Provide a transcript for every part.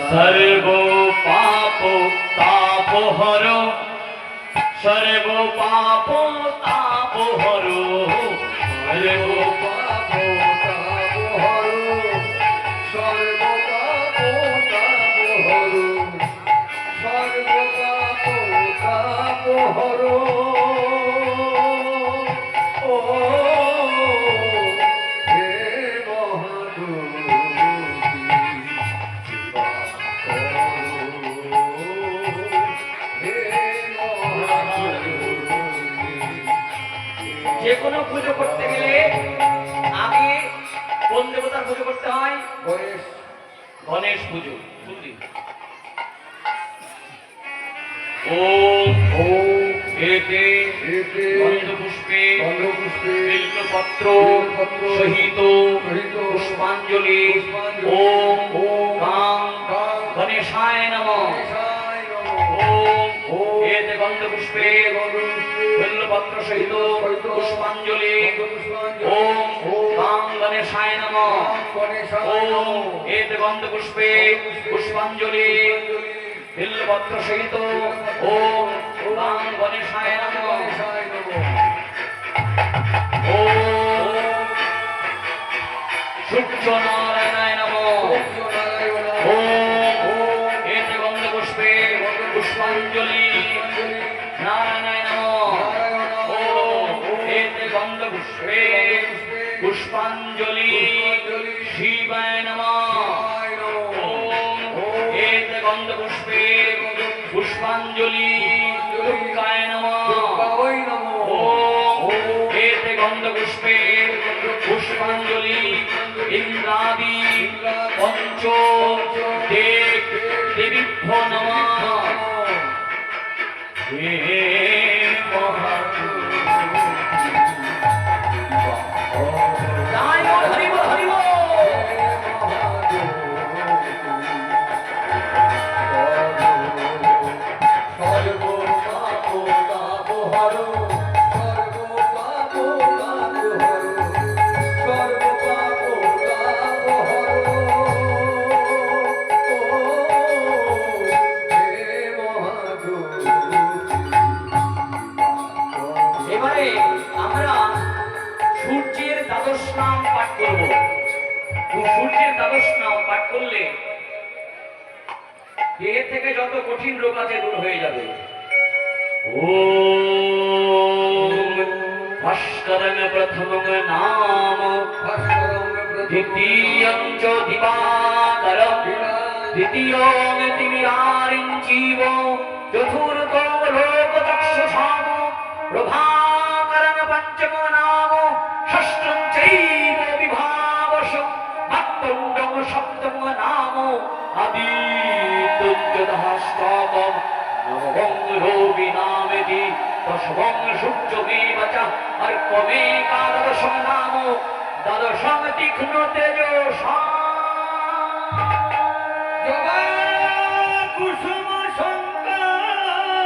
सर्व पाप ताप हरो सर्व पाप ताप हरो सर्व पाप ताप हरो सर्व पाप ताप हरो सर्व पाप ताप हरो যে কোনো পুজো করতে গেলে আগে কোন দেবতার পুজো করতে হয়? গণেশ পুজো। ওম এতে গন্ধপুষ্পে বিল্বপত্র সহিত পুষ্পাঞ্জলি ওম গাং গণেশায় নমঃ। ওম এতে গন্ধপুষ্পে বিল্বপত্র সহিত পুষ্পাঞ্জলি ওম গাং গণেশায় নমঃ। ওম এতে গন্ধপুষ্পে পুষ্পাঞ্জলি বিল্বপত্র সহিত ওম গাং গণেশায় নমঃ। ওম সূর্য নারায়ণায় নমঃ। ওম এতে গন্ধপুষ্পে পুষ্পাঞ্জলি নারায়ণায় নমঃ। ওম এতে গন্ধপুষ্পে পুষ্পাঞ্জলি শিবায় নমঃ। ওম এতে গন্ধপুষ্পে পুষ্পাঞ্জলি দুর্গায় নমঃ। ওম এতে গন্ধপুষ্পে পুষ্পাঞ্জলি ইন্দ্রাদি পঞ্চ দেবীভ্যো নমঃ। এবারে আমরা সূর্যের দ্বাদশ নাম পাঠ করব। সূর্যের দ্বাদশ নাম পাঠ করলে দেহ থেকে যত কঠিন রোগ আছে দূর হয়ে যাবে। ওম ভাস্করং প্রথমং নাম দ্বিতীয়ং চ দিবাকরং তৃতীয়ং তিমিরারিং জীব চতুর্থং লোকচক্ষুষাম প্রভাকরং পঞ্চম নাম ষষ্ঠং চৈব বিভাবসং সপ্তম সপ্তম নাম আদিত্যং দশষ্টম নবং রবি নামেতি দশমং সূর্যমেব চ অর্কমেকাদশং নাম দ্বাদশং তীক্ষ্ণ তেজসা কুসুম সংকাশং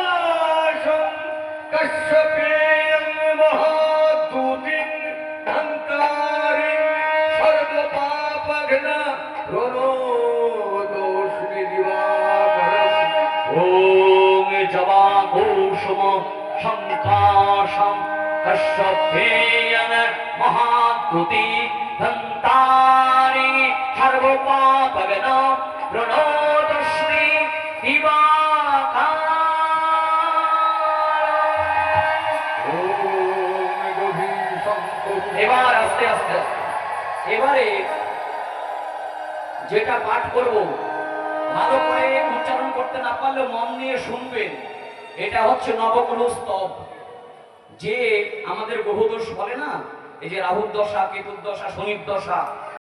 কশ্যপেয়ং মহাদূতিং ধন্তারিং সর্বপাপঘ্ন প্রণোদোস্মি দিবাকরং। ওম জবাকুসুম সংকাশং কশ্যপেয়ং মহাদূতি ধন্তারিং সর্বপাপঘ্ন প্রণোদোস্মি দিবাকরং। এবার আস্তে আস্তে এবারে যেটা পাঠ করব ভালো করে উচ্চারণ করতে না পারলে মন নিয়ে শুনবেন। এটা হচ্ছে নবগ্রহ স্তব। যে আমাদের গ্রহদোষ বলে না, এই যে রাহুর দশা, কেতুর দশা, শনির দশা,